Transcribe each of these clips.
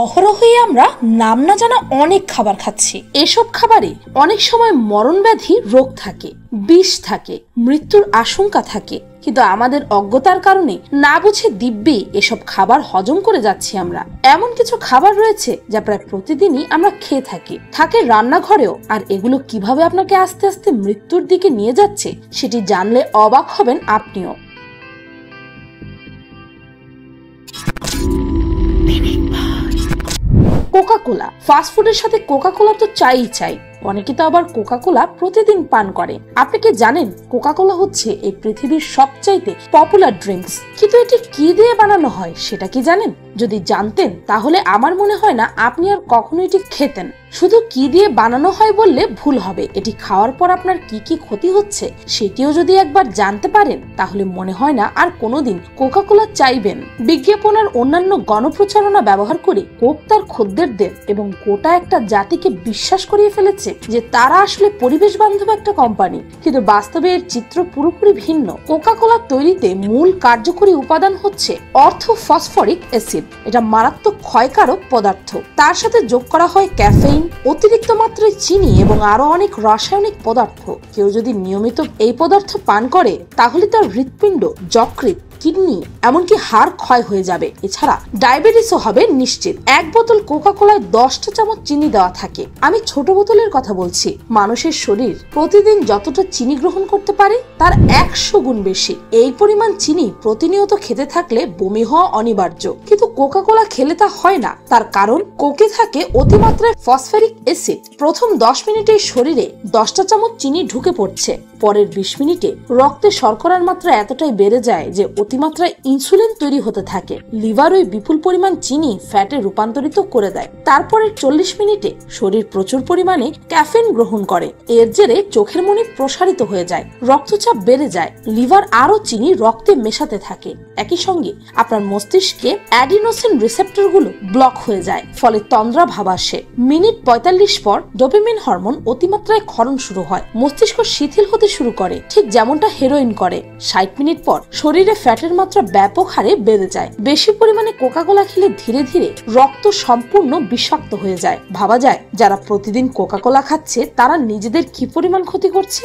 অহরহই আমরা নাম না জানা অনেক খাবার খাচ্ছি। এসব খাবারে অনেক সময় মরণ ব্যাধি রোগ থাকে, বিষ থাকে, মৃত্যুর আশঙ্কা থাকে, কিন্তু আমাদের অজ্ঞতার কারণে না বুঝে দিব্যি এসব খাবার হজম করে যাচ্ছি আমরা। এমন কিছু খাবার রয়েছে যা প্রায় প্রতিদিনই আমরা খেয়ে থাকি, থাকে রান্নাঘরেও। আর এগুলো কিভাবে আপনাকে আস্তে আস্তে মৃত্যুর দিকে নিয়ে যাচ্ছে সেটি জানলে অবাক হবেন আপনিও। কোকা কোলা। ফাস্টফুডের সাথে কোকা কোলা তো চাই। অনেকে তো আবার কোকা কোলা প্রতিদিন পান করে। আপনি কি জানেন কোকা কোলা হচ্ছে এই পৃথিবীর সবচাইতে পপুলার ড্রিঙ্কস? কিন্তু এটি কি দিয়ে বানানো হয় সেটা কি জানেন? যদি জানতেন তাহলে আমার মনে হয় না আপনি আর কখনো এটি খেতেন। শুধু কি দিয়ে বানানো হয় বললে ভুল হবে, এটি খাওয়ার পর আপনার কি কি ক্ষতি হচ্ছে সেটিও যদি একবার জানতে পারেন তাহলে মনে হয় না আর কোনোদিন কোকা কোলা চাইবেন। বিজ্ঞাপন আর অন্যান্য গণপ্রচারণা ব্যবহার করে কোক তার খদ্দেরদের এবং গোটা একটা জাতিকে বিশ্বাস করিয়ে ফেলেছে যে তারা আসলে পরিবেশ বান্ধব একটা কোম্পানি, কিন্তু বাস্তবে এর চিত্র পুরোপুরি ভিন্ন। কোকা কোলা তৈরিতে মূল কার্যকরী উপাদান হচ্ছে অর্থোফসফরিক অ্যাসিড। এটা মারাত্মক ক্ষয়কারক পদার্থ। তার সাথে যোগ করা হয় ক্যাফেইন, অতিরিক্ত মাত্রায় চিনি এবং আরো অনেক রাসায়নিক পদার্থ। কেউ যদি নিয়মিত এই পদার্থ পান করে তাহলে তার হৃৎপিণ্ড, যকৃৎ, কিডনি এমনকি হাড় ক্ষয় হয়ে যাবে। এছাড়া ডায়াবেটিসও হবে নিশ্চিত। এক বোতল কোকা কোলায় 10টা চামচ চিনি দেওয়া থাকে। আমি ছোট বোতলের কথা বলছি। মানুষের শরীর প্রতিদিন যতটা চিনি গ্রহণ করতে পারে তার 100 গুণ বেশি। এই পরিমাণ চিনি প্রতিনিয়ত খেতে থাকলে বমি হওয়া অনিবার্য, কিন্তু কোকা কোলা খেলে তা হয় না। তার কারণ কোকে থাকে অতিমাত্রায় ফসফরিক অ্যাসিড। প্রথম 10 মিনিটে শরীরে 10টা চামচ চিনি ঢুকে পড়ছে, পরের 20 মিনিটে রক্তে শর্করার মাত্রা এতটাই বেড়ে যায় যে অতিমাত্রায় ইনসুলিন তৈরি হতে থাকে। লিভার ওই বিপুল পরিমাণ চিনি ফ্যাটে রূপান্তরিত করে দেয়। তারপরে 40 মিনিটে শরীর প্রচুর পরিমাণে ক্যাফেইন গ্রহণ করে। এর জেরে চোখের মনি প্রসারিত হয়ে যায়, রক্তচাপ বেড়ে যায়, লিভার আরো চিনি রক্তে মেশাতে থাকে। একই সঙ্গে আপনার মস্তিষ্কে অ্যাডিনোসিন রিসেপ্টর গুলো ব্লক হয়ে যায়, ফলে তন্দ্রা ভাব আসে। মিনিট 45 পর ডোপামিন হরমোন অতিমাত্রায় ক্ষরণ শুরু হয়, মস্তিষ্ক শিথিল হতে শুরু করে, ঠিক যেমনটা হেরোইন করে। 60 মিনিট পর শরীরে ফ্যাটের মাত্রা ব্যাপক হারে বেড়ে যায়। বেশি পরিমাণে কোকা কোলা খেলে ধীরে ধীরে রক্ত সম্পূর্ণ বিষাক্ত হয়ে যায়। ভাবা যায় যারা প্রতিদিন কোকা কোলা খাচ্ছে তারা নিজেদের কি পরিমাণ ক্ষতি করছে।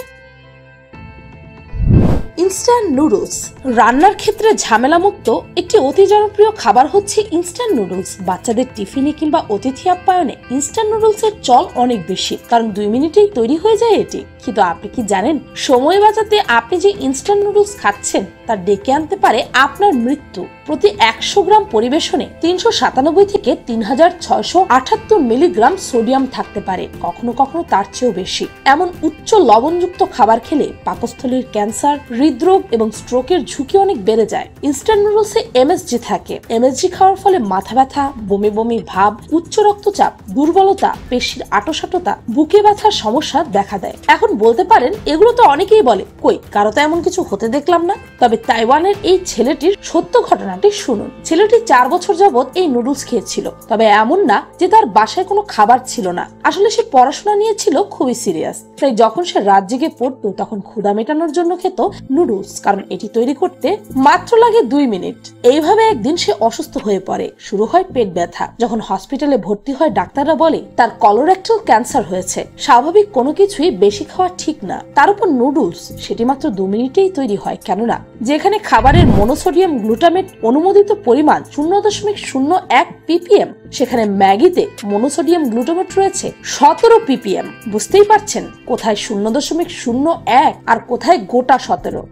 Instant noodles. রান্নার ক্ষেত্রে ঝামেলামুক্ত একটি অতি জনপ্রিয় খাবার হচ্ছে ইনস্ট্যান্ট নুডলস। বাচ্চাদের টিফিনে কিংবা অতিথি আপ্যায়নে ইনস্ট্যান্ট নুডলস এর চল অনেক বেশি, কারণ 2 মিনিটেই তৈরি হয়ে যায় এটি। কিন্তু আপনি কি জানেন সময় বাঁচাতে আপনি যে ইনস্ট্যান্ট নুডলস খাচ্ছেন তা ডেকে আনতে পারে আপনার মৃত্যু। প্রতি 100 গ্রাম পরিবেশনে 397 থেকে 3678 মিলিগ্রাম সোডিয়াম থাকতে পারে, কখনো কখনো তার চেয়েও বেশি। এমন উচ্চ লবণযুক্ত খাবার খেলে পাকস্থলীর ক্যান্সার, হৃদরোগ এবং স্ট্রোকের ঝুঁকি অনেক বেড়ে যায়। ইনস্ট্যান্ট নুডলসে এমএসজি থাকে। এমএসজি খাওয়ার ফলে মাথা ব্যথা, বমি বমি ভাব, উচ্চ রক্তচাপ, দুর্বলতা, পেশির আঁটোসাঁটোতা, বুকে ব্যথার সমস্যা দেখা দেয়। এখন বলতে পারেন এগুলো তো অনেকেই বলে, কই কারো তো এমন কিছু হতে দেখলাম না। তবে তাইওয়ানের এই ছেলেটির সত্য ঘটনাটি শুনুন। ছেলেটি 4 বছর যাবত এই নুডলস খেয়েছিল। তবে এমন না যে তার বাসায় কোনো খাবার ছিল না, আসলে সে পড়াশোনা নিয়ে ছিল খুবই সিরিয়াস। তাই যখন সে রাত জেগে পড়তো তখন ক্ষুধা মেটানোর জন্য খেত নুডলস, কারণ এটি তৈরি করতে মাত্র লাগে 2 মিনিট। এইভাবে একদিন সে অসুস্থ হয়ে পড়ে, শুরু হয় পেট ব্যথা। যখন হসপিটালে ভর্তি হয় ডাক্তাররা বলে তার কলোরেক্টাল ক্যান্সার হয়েছে। স্বাভাবিক কোনো কিছুই বেশি খাওয়া ঠিক না, তার উপর নুডলস, সেটি মাত্র 2 মিনিটেই তৈরি হয়। কেননা যেখানে খাবারের মনোসোডিয়াম গ্লুটামেট অনুমোদিত পরিমাণ 0.01 ppm, সেখানে ম্যাগিতে মনোসোডিয়াম গ্লুটামেট রয়েছে 17 ppm। বুঝতেই পারছেন কোথায় 0.01 আর কোথায় গোটা 17।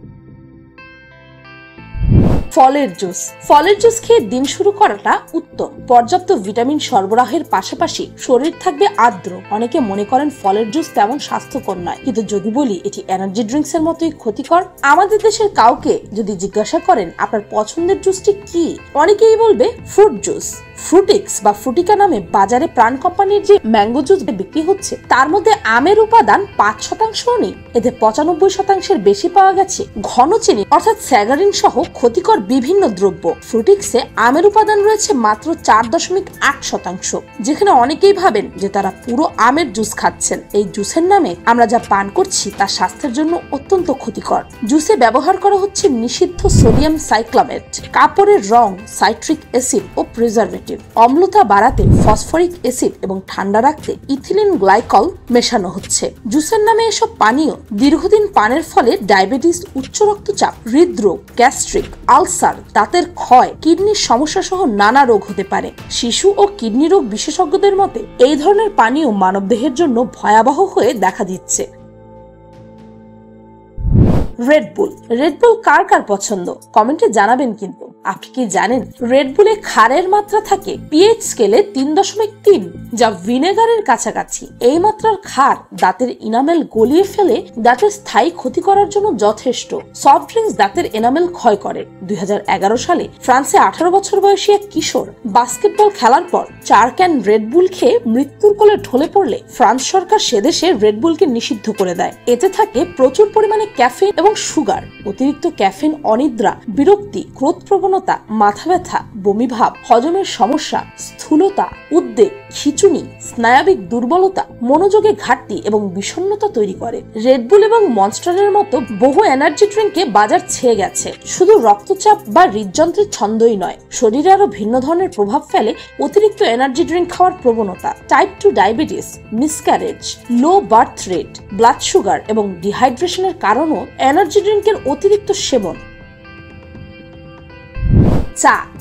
ফলের জুস। ফলের জুস খেয়ে দিন শুরু করাটা উত্তম। পর্যাপ্ত ভিটামিন সরবরাহের পাশাপাশি শরীর থাকবে আর্দ্র। অনেকে মনে করেন ফলের জুস তেমন স্বাস্থ্যকর নয়, কিন্তু যদি বলি এটি এনার্জি ড্রিঙ্কস এর মতোই ক্ষতিকর। আমাদের দেশের কাউকে যদি জিজ্ঞাসা করেন আপনার পছন্দের জুসটি কি, অনেকেই বলবে ফ্রুট জুস। ফ্রুটিক্স বা ফ্রুটিকা নামে বাজারে প্রাণ কোম্পানির যে ম্যাঙ্গো জুস বিক্রি হচ্ছে তার মধ্যে আমের উপাদান 5% নেই। এতে 95% বেশি পাওয়া গেছে ঘন চিনি অর্থাৎ স্যাগারিন সহ ক্ষতিকর বিভিন্ন দ্রব্য। ফ্রুটিক্সে আমের উপাদান রয়েছে মাত্র 4.8%, যেখানে অনেকেই ভাবেন যে তারা পুরো আমের জুস খাচ্ছেন। এই জুসের নামে আমরা যা পান করছি তা স্বাস্থ্যের জন্য অত্যন্ত ক্ষতিকর। জুসে ব্যবহার করা হচ্ছে নিষিদ্ধ সোডিয়াম সাইক্লামেট, কাপড়ের রং, সাইট্রিক অ্যাসিড ও প্রিজারভেটিভ। প্রিজারভেটিভ। অম্লতা বাড়াতে ফসফরিক অ্যাসিড এবং ঠান্ডা রাখতে ইথিলিন গ্লাইকল মেশানো হচ্ছে। জুসের নামে এসব পানীয় দীর্ঘদিন পানের ফলে ডায়াবেটিস, উচ্চ রক্তচাপ, হৃদরোগ, গ্যাস্ট্রিক, আলসার, দাঁতের ক্ষয়, কিডনির সমস্যা সহ নানা রোগ হতে পারে। শিশু ও কিডনি রোগ বিশেষজ্ঞদের মতে এই ধরনের পানীয় মানবদেহের জন্য ভয়াবহ হয়ে দেখা দিচ্ছে। রেডবুল কার কার পছন্দ কমেন্টে জানাবেন। কিন্তু আপনি কি জানেন রেডবুলে ক্ষারের মাত্রা থাকে পিএইচ স্কেলে 3.3, যা ভিনেগারের কাছাকাছি। এই মাত্রার ক্ষার দাঁতের ইনামেল গলিয়ে ফেলে দাঁতের স্থায়ী ক্ষতি করার জন্য যথেষ্ট। সফট ড্রিঙ্কস দাঁতের এনামেল ক্ষয় করে। 2011 সালে ফ্রান্সে 18 বছর বয়সী এক কিশোর বাস্কেটবল খেলার পর 4 ক্যান রেডবুল খেয়ে মৃত্যুর কোলে ঢলে পড়লে ফ্রান্স সরকার সেদেশে রেডবুলকে নিষিদ্ধ করে দেয়। এতে থাকে প্রচুর পরিমাণে ক্যাফেইন এবং সুগার। অতিরিক্ত ক্যাফেইন অনিদ্রা, বিরক্তি, ক্রোধ প্রবণতা, মাথা ব্যথা, বমিভাব, হজমের সমস্যা, স্থূলতা, উদ্বেগ, খিঁচুনি, স্নায়বিক দুর্বলতা, মনোযোগে ঘাটতি এবং বিষণ্ণতা তৈরি করে। রেডবুল এবং মনস্টারের মতো বহু এনার্জি ড্রিঙ্কে বাজার ছেয়ে গেছে। শুধু রক্তচাপ বা হৃদযন্ত্রের ছন্দই নয়, শরীরে আরো ভিন্ন ধরনের প্রভাব ফেলে অতিরিক্ত এনার্জি ড্রিঙ্ক খাওয়ার প্রবণতা। Type 2 diabetes, miscarriage, low birth rate, blood sugar এবং ডিহাইড্রেশনের কারণও এনার্জি ড্রিঙ্কের অতিরিক্ত সেবন।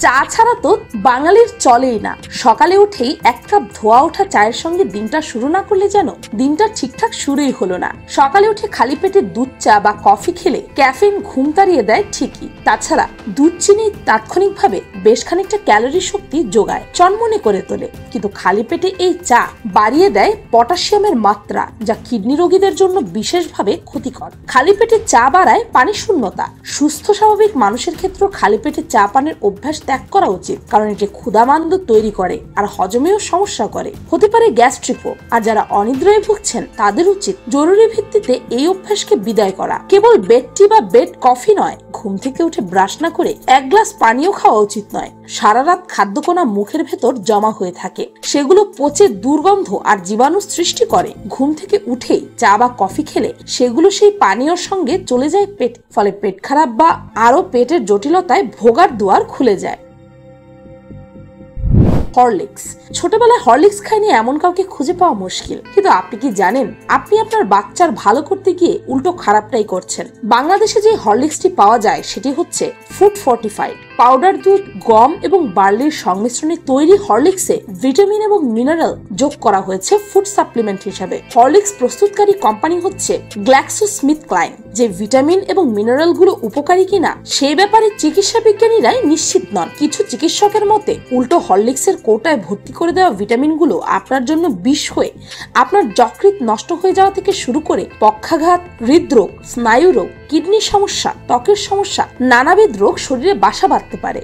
চা ছাড়া তো বাঙালির চলেই না। সকালে উঠেই 1 কাপ ধোয়া ওঠা চায়ের সঙ্গে দিনটা শুরু না করলে যেন দিনটা ঠিকঠাক শুরুই হলো না। সকালে উঠে খালি পেটে দুধ চা বা কফি খেলে ক্যাফেইন ঘুম তাড়িয়ে দেয় ঠিকই, তাছাড়া দুধ চিনি তাৎক্ষণিকভাবে বেশ খানিকটা ক্যালোরি শক্তি যোগায়, চনমনে করে তোলে। কিন্তু খালি পেটে এই চা বাড়িয়ে দেয় পটাশিয়ামের মাত্রা, যা কিডনি রোগীদের জন্য বিশেষভাবে ক্ষতিকর। খালি পেটে চা বাড়ায় পানি শূন্যতা। সুস্থ স্বাভাবিক মানুষের ক্ষেত্রে খালি পেটে চা পানের অভ্যাস ত্যাগ করা উচিত, কারণ এটি ক্ষুধামান্দ্য তৈরি করে আর হজমেও সমস্যা করে, হতে পারে গ্যাস্ট্রিকও। আর যারা অনিদ্রায় ভুগছেন তাদের উচিত জরুরি ভিত্তিতে এই অভ্যাসকে বিদায় করা। কেবল বেড টি বা বেড কফি নয়, ঘুম থেকে উঠে ব্রাশ না করে 1 গ্লাস পানিও খাওয়া উচিত নয়। সারা রাত খাদ্যকণা মুখের ভেতর জমা হয়ে থাকে, সেগুলো পচে দুর্গন্ধ আর জীবাণু সৃষ্টি করে। ঘুম থেকে উঠেই চা বা কফি খেলে সেগুলো সেই পানীয়র সঙ্গে চলে যায় পেট, ফলে পেট খারাপ বা আরো পেটের জটিলতায় ভোগার দুয়ার খুলে যায়। হরলিক্স। ছোটবেলায় হরলিক্স খায়নি এমন কাউকে খুঁজে পাওয়া মুশকিল, কিন্তু আপনি কি জানেন আপনি আপনার বাচ্চার ভালো করতে গিয়ে উল্টো খারাপটাই করছেন। বাংলাদেশে যে হরলিক্সটি পাওয়া যায় সেটি হচ্ছে ফুড ফর্টিফাইড। পাউডার দুধ, গম এবং বার্লির সংমিশ্রণে তৈরি হরলিক্সে ভিটামিন এবং মিনারেল যোগ করা হয়েছে ফুড সাপ্লিমেন্ট হিসেবে। হরলিক্স প্রস্তুতকারী কোম্পানি হচ্ছে গ্ল্যাক্সোস্মিথক্লাইন। যে ভিটামিন এবং মিনারেল গুলো উপকারী কিনা সেই ব্যাপারে চিকিৎসা বিজ্ঞানীরাই নিশ্চিত নন। কিছু চিকিৎসকের মতে উল্টো হরলিক্সের কোটায় ভর্তি করে দেওয়া ভিটামিন গুলো আপনার জন্য বিষ হয়ে আপনার যকৃৎ নষ্ট হয়ে যাওয়া থেকে শুরু করে পক্ষাঘাত, হৃদরোগ, স্নায়ুরোগ, কিডনি সমস্যা, ত্বকের সমস্যা, নানাবিধ রোগ শরীরে বাসা বাঁধতে পারে।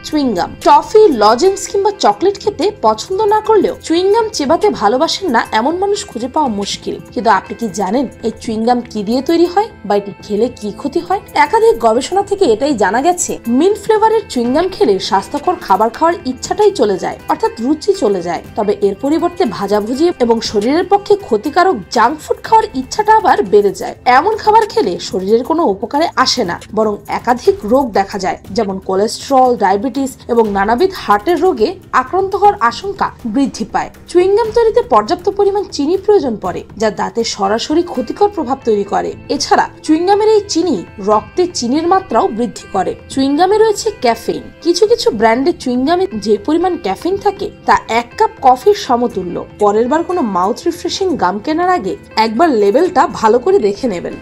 চুইংগাম। টফি, লজেন্স কিংবা চকলেট খেতে পছন্দ না করলেও চুইংগাম চেবাতে ভালোবাসেন না এমন মানুষ খুঁজে পাওয়া মুশকিল। কিন্তু আপনি কি জানেন এই চুইংগাম কি দিয়ে তৈরি হয় বা এটি খেলে কি ক্ষতি হয়? একাধিক গবেষণা থেকে এটাই জানা গেছে, মিন্ট ফ্লেভারের চুইংগাম খেলে স্বাস্থ্যকর খাবার খাওয়ার ইচ্ছাটাই চলে যায়, অর্থাৎ রুচি চলে যায়। তবে এর পরিবর্তে ভাজাভুজি এবং শরীরের পক্ষে ক্ষতিকারক জাঙ্ক ফুড খাওয়ার ইচ্ছাটা আবার বেড়ে যায়। এমন খাবার খেলে শরীরের কোনো উপকারে আসে না, বরং একাধিক রোগ দেখা যায়, যেমন কোলেস্টেরল, ডায়াবেটিস এবং নানাবিধ হার্টের রোগে আক্রান্ত হওয়ার আশঙ্কা বৃদ্ধি পায়। চুইংগাম তৈরিতে পর্যাপ্ত পরিমাণ চিনি প্রয়োজন পড়ে, যা দাঁতে সরাসরি ক্ষতিকর প্রভাব তৈরি করে। এছাড়া চুইংগামের এই চিনি রক্তে চিনির মাত্রাও বৃদ্ধি করে। চুইংগামে রয়েছে ক্যাফেইন। কিছু কিছু ব্র্যান্ডে চুইংগামে যে পরিমাণ ক্যাফেইন থাকে তা 1 কাপ কফির সমতুল্য। পরের বার কোনো মাউথ রিফ্রেশিং গাম কেনার আগে একবার লেবেলটা ভালো করে দেখে নেবেন।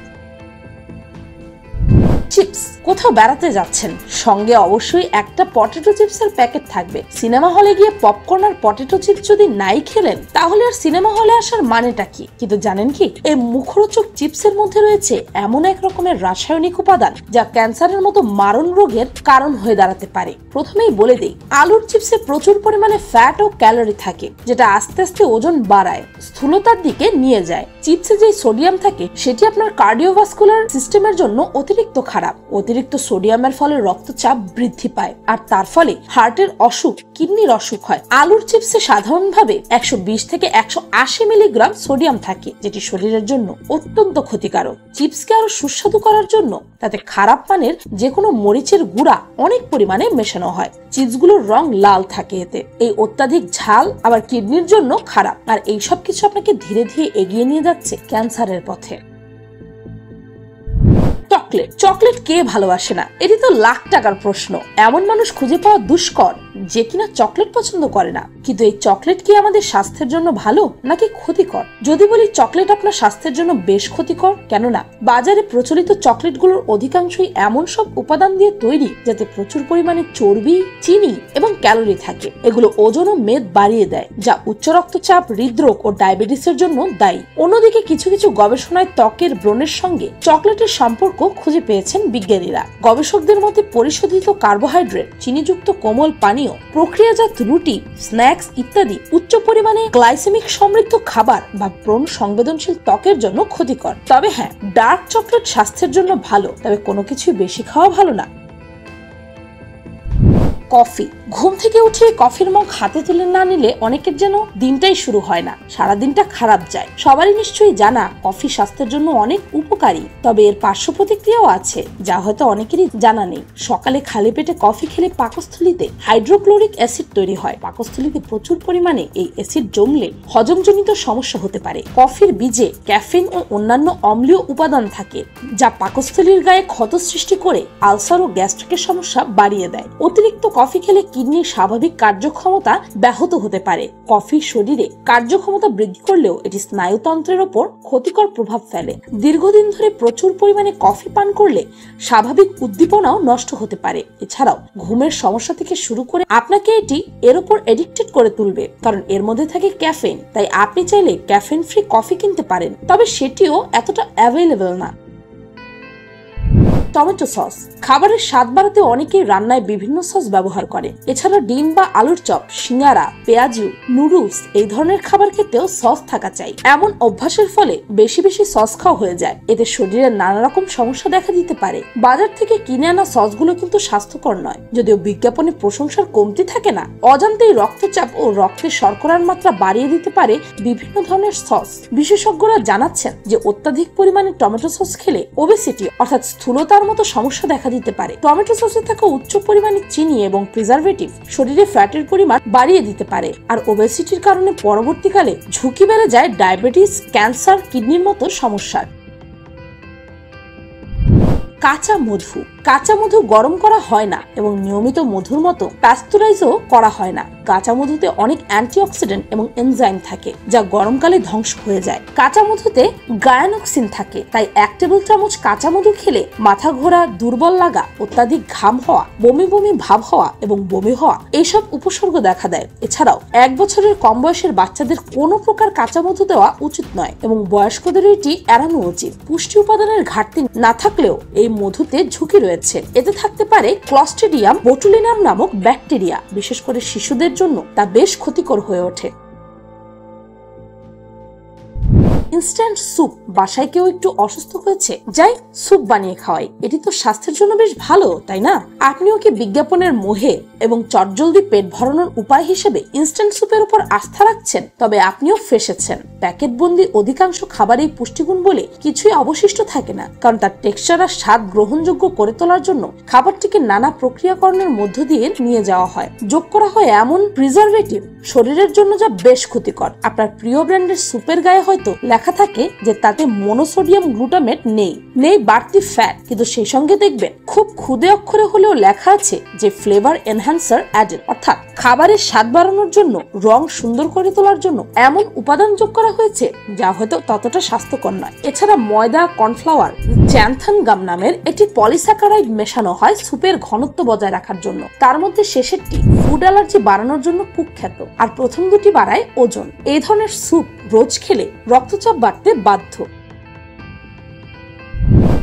চিপস। কোথাও বেড়াতে যাচ্ছেন, সঙ্গে অবশ্যই একটা পটেটো চিপসের প্যাকেট থাকবে। সিনেমা হলে গিয়ে পপকর্ন আর পটেটো চিপস যদি নাই খেলেন তাহলে আর সিনেমা হলে আসার মানেটা কি? কিন্তু জানেন কি, এই মুখরোচক চিপসের মধ্যে রয়েছে এমন এক রকমের রাসায়নিক উপাদান যা ক্যান্সারের মতো মারণ রোগের কারণ হয়ে দাঁড়াতে পারে। প্রথমেই বলে দেই, আলুর চিপসে প্রচুর পরিমাণে ফ্যাট ও ক্যালোরি থাকে, যেটা আস্তে আস্তে ওজন বাড়ায়, স্থূলতার দিকে নিয়ে যায়। চিপসে যে সোডিয়াম থাকে সেটি আপনার কার্ডিওভাস্কুলার সিস্টেমের জন্য অতিরিক্ত খারাপ। খারাপ। অতিরিক্ত সোডিয়ামের ফলে রক্তচাপ বৃদ্ধি পায় আর তার ফলে হার্টের অসুখ, কিডনির অসুখ হয়। আলুর চিপসে সাধারণভাবে 120 থেকে 180 মিলিগ্রাম সোডিয়াম থাকে, যেটি শরীরের জন্য অত্যন্ত ক্ষতিকারক। চিপসকে আরো সুস্বাদু করার জন্য তাতে খারাপ মানের যে কোনো মরিচের গুঁড়া অনেক পরিমাণে মেশানো হয়। চিপসগুলোর রং লাল থাকে এতে। এই অত্যাধিক ঝাল আবার কিডনির জন্য খারাপ, আর এই সব কিছু আপনাকে ধীরে ধীরে এগিয়ে নিয়ে যাচ্ছে ক্যান্সারের পথে। চকলেট কে ভালোবাসে না? এটি তো লাখ টাকার প্রশ্ন। এমন মানুষ খুঁজে পাওয়া দুষ্কর যে কিনা চকলেট পছন্দ করে না। কিন্তু এই চকলেট কি আমাদের স্বাস্থ্যের জন্য ভালো নাকি ক্ষতিকর? যদি বলি চকলেট আপনার স্বাস্থ্যের জন্য বেশ ক্ষতিকর, কেননা বাজারে প্রচলিত চকলেটগুলোর অধিকাংশই এমন সব উপাদান দিয়ে তৈরি যাতে প্রচুর পরিমাণে চর্বি, চিনি এবং ক্যালোরি থাকে। এগুলো ওজন ও মেদ বাড়িয়ে দেয়, যা উচ্চ রক্তচাপ, হৃদরোগ ও ডায়াবেটিসের জন্য দায়ী। অন্যদিকে কিছু কিছু গবেষণায় ত্বকের ব্রণের সঙ্গে চকলেটের সম্পর্ক খুঁজে পেয়েছেন বিজ্ঞানীরা। গবেষকদের মতে পরিশোধিত কার্বোহাইড্রেট, চিনিযুক্ত কোমল পানীয়, প্রক্রিয়াজাত রুটি, স্ন্যাক্স ইত্যাদি উচ্চ পরিমাণে গ্লাইসেমিক সমৃদ্ধ খাবার বা ব্রণ সংবেদনশীল ত্বকের জন্য ক্ষতিকর। তবে হ্যাঁ, ডার্ক চকলেট স্বাস্থ্যের জন্য ভালো, তবে কোনো কিছুই বেশি খাওয়া ভালো না। কফি। ঘুম থেকে উঠে কফির মগ হাতে তুলে না নিলে অনেকের যেন দিনটাই শুরু হয় না, সারা দিনটা খারাপ যায়। সবারই নিশ্চয়ই জানা কফি স্বাস্থ্যের জন্য অনেক উপকারী, তবে এর পার্শ্ব প্রতিক্রিয়াও আছে যা হয়তো অনেকেরই জানা নেই। সকালে খালি পেটে কফি খেলে পাকস্থলীতে হাইড্রোক্লোরিক অ্যাসিড তৈরি হয়। পাকস্থলীতে প্রচুর পরিমাণে এই অ্যাসিড জমলে হজমজনিত সমস্যা হতে পারে। কফির বীজে ক্যাফিন ও অন্যান্য অম্লীয় উপাদান থাকে যা পাকস্থলীর গায়ে ক্ষত সৃষ্টি করে আলসার ও গ্যাস্ট্রিকের সমস্যা বাড়িয়ে দেয়। অতিরিক্ত কফি খেলে কিডনির স্বাভাবিক কার্যক্ষমতা ব্যাহত হতে পারে। কফি শরীরে কার্যক্ষমতা বৃদ্ধি করলেও এটি স্নায়ুতন্ত্রের ওপর ক্ষতিকর প্রভাব ফেলে। দীর্ঘদিন ধরে প্রচুর পরিমাণে কফি পান করলে স্বাভাবিক উদ্দীপনাও নষ্ট হতে পারে। এছাড়াও ঘুমের সমস্যা থেকে শুরু করে আপনাকে এটি এর উপর এডিক্টেড করে তুলবে, কারণ এর মধ্যে থাকে ক্যাফেইন। তাই আপনি চাইলে ক্যাফেইন ফ্রি কফি কিনতে পারেন, তবে সেটিও এতটা অ্যাভেলেবল না। Tomato sauce. খাবারের স্বাদ বাড়াতে অনেকেই রান্নায় বিভিন্ন সস ব্যবহার করে। এছাড়া ডিম বা আলুর চপ, সিঙ্গারা, পেঁয়াজু, নুডলস এই ধরনের খাবার খেতেও সস থাকা চাই। এমন অভ্যাসের ফলে বেশি বেশি সস খাওয়া হয়ে যায়। এতে শরীরে নানা রকম সমস্যা দেখা দিতে পারে। বাজার থেকে কিনে আনা সসগুলো কিন্তু স্বাস্থ্যকর নয়, যদিও বিজ্ঞাপনে প্রশংসার কমতি থাকে না। অজান্তেই রক্তচাপ ও রক্তের শর্করার মাত্রা বাড়িয়ে দিতে পারে বিভিন্ন ধরনের সস। বিশেষজ্ঞরা জানাচ্ছেন যে অত্যাধিক পরিমাণে টমেটো সস খেলে ওবেসিটি অর্থাৎ স্থূলতার মতো সমস্যা দেখা দিতে পারে। টমেটো সসে থাকা উচ্চ পরিমাণে চিনি এবং প্রিজারভেটিভ শরীরে ফ্যাটের পরিমাণ বাড়িয়ে দিতে পারে, আর ওবেসিটির কারণে পরবর্তীকালে ঝুঁকি বেড়ে যায় ডায়াবেটিস, ক্যান্সার, কিডনির মতো সমস্যার। কাঁচা মধু। কাঁচা মধু গরম করা হয় না এবং নিয়মিত মধুর মতো প্যাস্টুরাইজও করা হয় না। কাঁচা মধুতে অনেক অ্যান্টিঅক্সিডেন্ট এবং এনজাইম থাকে যা গরমকালে ধ্বংস হয়ে যায়। কাঁচা মধুতে গায়ানক্সিন থাকে, তাই 1 টেবিল চামচ কাঁচা মধু খেলে মাথা ঘোরা, দুর্বল লাগা, অত্যাধিক ঘাম হওয়া, বমি বমি ভাব হওয়া এবং বমি হওয়া এইসব উপসর্গ দেখা দেয়। এছাড়াও 1 বছরের কম বয়সের বাচ্চাদের কোনো প্রকার কাঁচা মধু দেওয়া উচিত নয় এবং বয়স্কদের এটি এড়ানো উচিত। পুষ্টি উপাদানের ঘাটতি না থাকলেও এই মধুতে ঝুঁকি রয়েছে। এতে থাকতে পারে ক্লস্ট্রিডিয়াম বোটুলিনাম নামক ব্যাকটেরিয়া। বিশেষ করে শিশুদের জন্য তা বেশ ক্ষতিকর হয়ে ওঠে। Instant soup. বাসায় কেউ একটু অসুস্থ হয়েছে, যাই স্যুপ বানিয়ে খাওয়াই। এটি তো স্বাস্থ্যের জন্য বেশ ভালো, তাই না? আপনিও কি বিজ্ঞাপনের মোহে এবং চটজলদি পেট ভরানোর উপায় হিসেবে ইনস্ট্যান্ট স্যুপের উপর আস্থা রাখছেন? তবে আপনিও ফেসেছেন। প্যাকেটবন্দি অধিকাংশ খাবারেই পুষ্টিগুণ বলে কিছুই অবশিষ্ট থাকে না, কারণ তার টেক্সচার আর স্বাদ গ্রহণযোগ্য করে তোলার জন্য খাবারটিকে নানা প্রক্রিয়াকরণের মধ্য দিয়ে নিয়ে যাওয়া হয়। যোগ করা হয় এমন প্রিজারভেটিভ শরীরের জন্য যা বেশ ক্ষতিকর। আপনার প্রিয় ব্র্যান্ডের স্যুপের গায়ে হয়তো লেখা থাকে যে তাতে মনোসোডিয়াম গ্লুটামেট নেই বাড়তি ফ্যাট, কিন্তু সেই সঙ্গে দেখবেন খুব ক্ষুদে অক্ষরে হলেও লেখা আছে যে ফ্লেভার এনহ্যান্সার অ্যাডেড, অর্থাৎ খাবারের স্বাদ বাড়ানোর জন্য, রং সুন্দর করে তোলার জন্য এমন উপাদান যোগ করা হয়েছে যা হয়তো ততটা স্বাস্থ্যকর নয়। এছাড়া ময়দা, কর্নফ্লাওয়ার, জ্যান্থান গাম নামের একটি পলিস্যাকারাইড মেশানো হয় স্যুপের ঘনত্ব বজায় রাখার জন্য। তার মধ্যে শেষেরটি ফুড অ্যালার্জি বাড়ানোর জন্য কুখ্যাত, আর প্রথম দুটি বাড়ায় ওজন। এই ধরনের স্যুপ রোজ খেলে রক্তচাপ বাড়তে বাধ্য।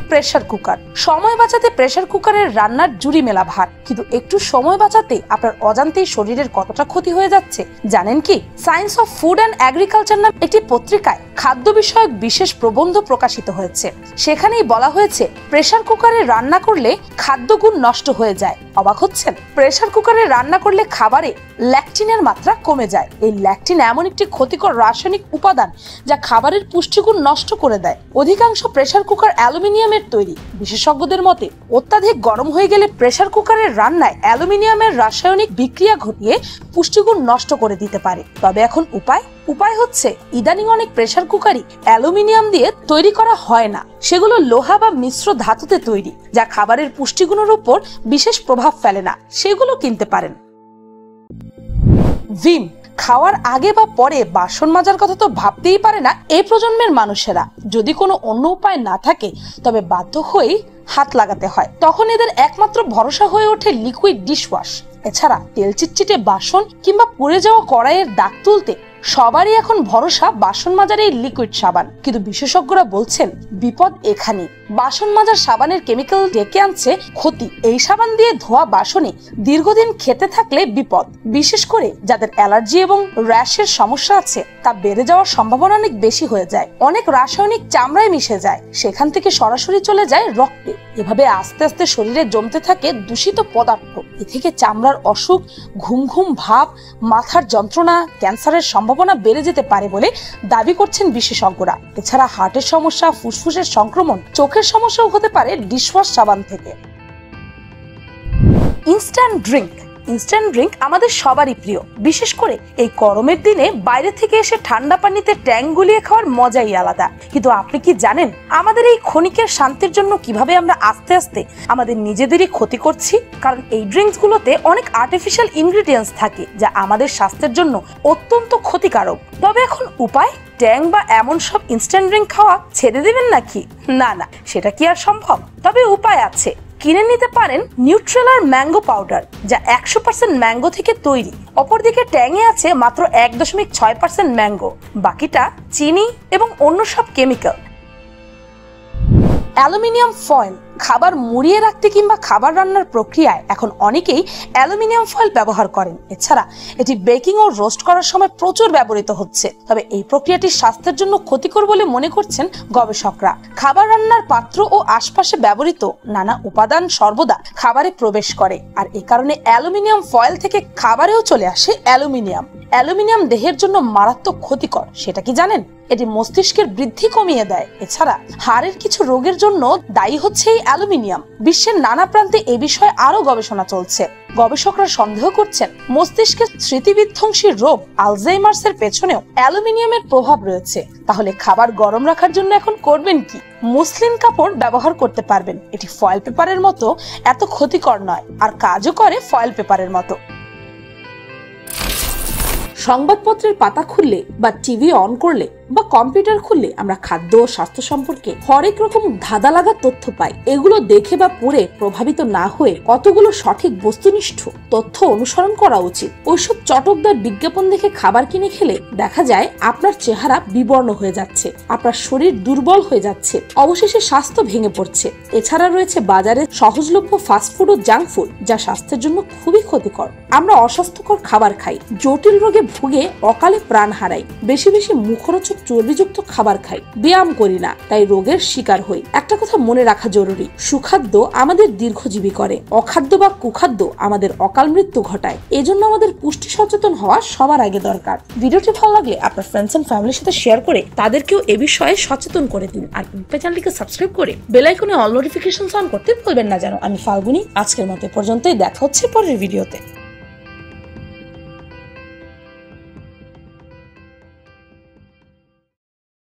Pressure cooker. সময় বাঁচাতে প্রেসার কুকারের রান্নার জুড়ি মেলা ভার, কিন্তু একটু সময় বাঁচাতে আপনার অজান্তেই শরীরের কতটা ক্ষতি হয়ে যাচ্ছে জানেন কি? Science of food and agriculture নাম একটি পত্রিকায় খাদ্য বিষয়ক বিশেষ প্রবন্ধ প্রকাশিত হয়েছে। সেখানেই বলা হয়েছে প্রেসার কুকারে রান্না করলে খাদ্যগুণ নষ্ট হয়ে যায়। অবাক হচ্ছেন? প্রেসার কুকারে রান্না করলে খাবারে ল্যাকটিনের মাত্রা কমে যায়। এই ল্যাকটিন এমন একটি ক্ষতিকর রাসায়নিক উপাদান যা খাবারের পুষ্টিগুণ নষ্ট করে দেয়। অধিকাংশ প্রেসার কুকার অ্যালুমিনিয়ামের তৈরি। বিশেষজ্ঞদের মতে অত্যাধিক গরম হয়ে গেলে প্রেসার কুকারের রান্নায় অ্যালুমিনিয়ামের রাসায়নিক বিক্রিয়া ঘটিয়ে পুষ্টিগুণ নষ্ট করে দিতে পারে। তবে এখন উপায় হচ্ছে ইদানিং অনেক প্রেসার কুকারই অ্যালুমিনিয়াম দিয়ে তৈরি করা হয় না, সেগুলো লোহা বা মিশ্র ধাতুতে তৈরি, যা খাবারের পুষ্টিগুণের উপর বিশেষ প্রভাব ফেলে না। সেগুলো কিনতে পারেন। ভিম। খাওয়ার আগে বা পরে বাসন মাজার কথা তো ভাবতেই পারে না এই প্রজন্মের মানুষেরা। যদি কোনো অন্য উপায় না থাকে তবে বাধ্য হয়েই হাত লাগাতে হয়। তখন এদের একমাত্র ভরসা হয়ে ওঠে লিকুইড ডিশওয়াশ। এছাড়া তেল চিটচিটে বাসন কিংবা পুড়ে যাওয়া কড়াইয়ের দাগ তুলতে সবারই এখন ভরসা বাসন মাজার এই লিকুইড সাবান। কিন্তু বিশেষজ্ঞরা বলছেন বিপদ এখানে। বাসন মাজার সাবানের কেমিক্যাল ডেকে আনছে ক্ষতি। এই সাবান দিয়ে ধোয়া বাসনে দীর্ঘদিন খেতে থাকলে বিপদ। বিশেষ করে যাদের অ্যালার্জি এবং র্যাশের সমস্যা আছে, তা বেড়ে যাওয়ার সম্ভাবনা অনেক বেশি হয়ে যায়। অনেক রাসায়নিক চামড়ায় মিশে যায়, সেখান থেকে সরাসরি চলে যায় রক্তে। এভাবে আস্তে আস্তে শরীরে জমতে থাকে দূষিত পদার্থ। এ থেকে চামড়ার অসুখ, ঘুম ভাব, মাথার যন্ত্রণা, ক্যান্সারের সম্ভাবনা বেড়ে যেতে পারে বলে দাবি করছেন বিশেষজ্ঞরা। এছাড়া হার্টের সমস্যা, ফুসফুসের সংক্রমণ, চোখের সমস্যাও হতে পারে ডিশওয়াশ সাবান থেকে। ইনস্ট্যান্ট ড্রিঙ্ক আমাদের সবারই প্রিয়। বিশেষ করে এই গরমের দিনে বাইরে থেকে এসে ঠান্ডা পানিতে ট্যাং গুলিয়ে খাওয়ার মজাই আলাদা। কিন্তু আপনি কি জানেন আমাদের এই ক্ষণিকের শান্তির জন্য কিভাবে আমরা আস্তে আস্তে আমাদের নিজেদেরই ক্ষতি করছি? কারণ এই ড্রিঙ্কস গুলোতে অনেক আর্টিফিশিয়াল ইনগ্রিডিয়েন্টস থাকে যা আমাদের স্বাস্থ্যের জন্য অত্যন্ত ক্ষতিকারক। তবে এখন উপায়? ট্যাং বা এমন সব ইনস্ট্যান্ট ড্রিঙ্ক খাওয়া ছেড়ে দেবেন নাকি? না, সেটা কি আর সম্ভব? তবে উপায় আছে। কিনে নিতে পারেন নিউট্রেলার ম্যাঙ্গো পাউডার, যা 100% ম্যাঙ্গো থেকে তৈরি। অপরদিকে ট্যাঙে আছে মাত্র 1.6% ম্যাঙ্গো, বাকিটা চিনি এবং অন্য সব কেমিক্যাল। Aluminium foil. খাবার মুড়িয়ে রাখতে কিংবা খাবার রান্নার প্রক্রিয়ায় এখন অনেকেই অ্যালুমিনিয়াম ফয়েল ব্যবহার করেন। এছাড়া এটি বেকিং ও রোস্ট করার সময় প্রচুর ব্যবহৃত হচ্ছে। তবে এই প্রক্রিয়াটি স্বাস্থ্যের জন্য ক্ষতিকর বলে মনে করছেন গবেষকরা। খাবার রান্নার পাত্র ও আশপাশে ব্যবহৃত নানা উপাদান সর্বদা খাবারে প্রবেশ করে, আর এ কারণে অ্যালুমিনিয়াম ফয়েল থেকে খাবারেও চলে আসে অ্যালুমিনিয়াম দেহের জন্য মারাত্মক ক্ষতিকর। সেটা কি জানেন? এটি মস্তিষ্কের বৃদ্ধি কমিয়ে দেয়। এছাড়া হাড়ের কিছু রোগের জন্য দায়ী হচ্ছে এই অ্যালুমিনিয়াম। বিশ্বের নানা প্রান্তে এ বিষয়ে আরো গবেষণা চলছে। গবেষকরা সন্দেহ করছেন মস্তিষ্কের স্মৃতিবিধ্বংসী রোগ আলজাইমার্স এর পেছনেও অ্যালুমিনিয়ামের প্রভাব রয়েছে। তাহলে খাবার গরম রাখার জন্য এখন করবেন কি? মসলিন কাপড় ব্যবহার করতে পারবেন। এটি ফয়েল পেপারের মতো এত ক্ষতিকর নয়, আর কাজও করে ফয়েল পেপারের মতো। সংবাদপত্রের পাতা খুললে বা টিভি অন করলে বা কম্পিউটার খুললে আমরা খাদ্য ও স্বাস্থ্য সম্পর্কে হরেক রকম ধাঁধা লাগা তথ্য পাই। এগুলো দেখে বা পড়ে প্রভাবিত না হয়ে কতগুলো সঠিক বস্তুনিষ্ঠ তথ্য অনুসরণ করা উচিত। ওইসব চটকদার বিজ্ঞাপন দেখে খাবার কিনে খেলে দেখা যায় আপনার চেহারা বিবর্ণ হয়ে যাচ্ছে, আপনার শরীর দুর্বল হয়ে যাচ্ছে, অবশেষে স্বাস্থ্য ভেঙে পড়ছে। এছাড়া রয়েছে বাজারে সহজলভ্য ফাস্টফুড ও জাঙ্ক ফুড, যা স্বাস্থ্যের জন্য খুবই ক্ষতিকর। আমরা অস্বাস্থ্যকর খাবার খাই, জটিল রোগে ভুগে অকালে প্রাণ হারাই, বেশি বেশি মুখরোচক চর্বিযুক্ত খাবার খাই, ব্যায়াম করি না, তাই রোগের শিকার হই। একটা কথা মনে রাখা জরুরি, সুখাদ্য আমাদের দীর্ঘজীবী করে, অখাদ্য বা কুখাদ্য আমাদের অকাল মৃত্যু ঘটায়। এজন্য আমাদের পুষ্টি সচেতন হওয়া সবার আগে দরকার। ভিডিওটি ভালো লাগলে আপনার ফ্রেন্ডস এন্ড ফ্যামিলির সাথে শেয়ার করে তাদেরকেও এ বিষয়ে সচেতন করে দিন। আর চ্যানেলটিকে সাবস্ক্রাইব করে বেল আইকনে অল নোটিফিকেশন অন করতে ভুলবেন না যেন। আমি ফাল্গুনি, আজকের মতো পর্যন্তই। দেখা হচ্ছে পরের ভিডিওতে।